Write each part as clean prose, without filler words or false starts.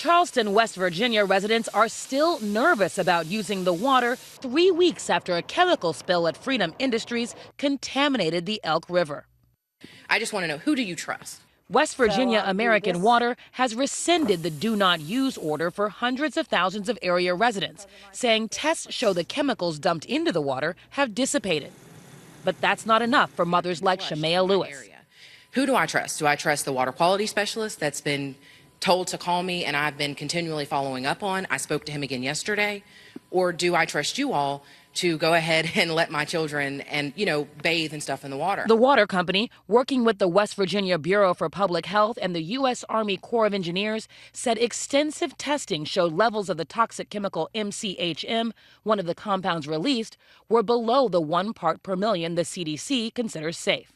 Charleston, West Virginia residents are still nervous about using the water 3 weeks after a chemical spill at Freedom Industries contaminated the Elk River. I just want to know, who do you trust? West Virginia American Water has rescinded the do not use order for hundreds of thousands of area residents, saying tests show the chemicals dumped into the water have dissipated. But that's not enough for mothers like Shamea Lewis. Who do I trust? Do I trust the water quality specialist that's been told to call me and I've been continually following up on? I spoke to him again yesterday. Or do I trust you all to go ahead and let my children and, bathe and stuff in the water? The water company, working with the West Virginia Bureau for Public Health and the U.S. Army Corps of Engineers, said extensive testing showed levels of the toxic chemical MCHM, one of the compounds released, were below the 1 part per million the CDC considers safe.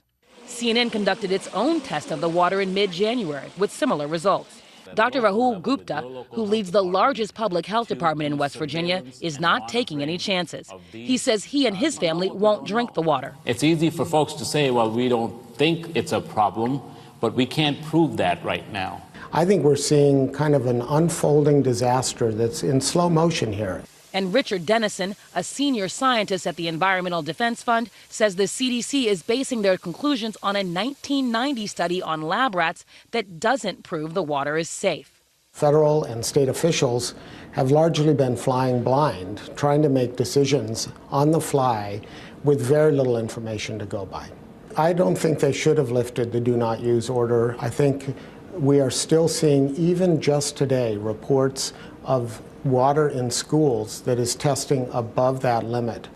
CNN conducted its own test of the water in mid-January with similar results. Dr. Rahul Gupta, who leads the largest public health department in West Virginia, is not taking any chances. He says he and his family won't drink the water. It's easy for folks to say, well, we don't think it's a problem, but we can't prove that right now. I think we're seeing kind of an unfolding disaster that's in slow motion here. And Richard Dennison, a senior scientist at the Environmental Defense Fund, says the CDC is basing their conclusions on a 1990 study on lab rats that doesn't prove the water is safe. Federal and state officials have largely been flying blind, trying to make decisions on the fly with very little information to go by. I don't think they should have lifted the do not use order. I think we are still seeing, even just today, reports of water in schools that is testing above that limit.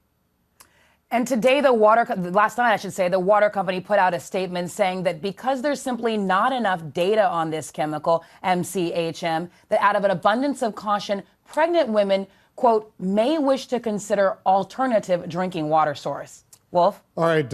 And today, last night, the water company put out a statement saying that because there's simply not enough data on this chemical, MCHM, that out of an abundance of caution, pregnant women, quote, may wish to consider alternative drinking water source. Wolf? All right.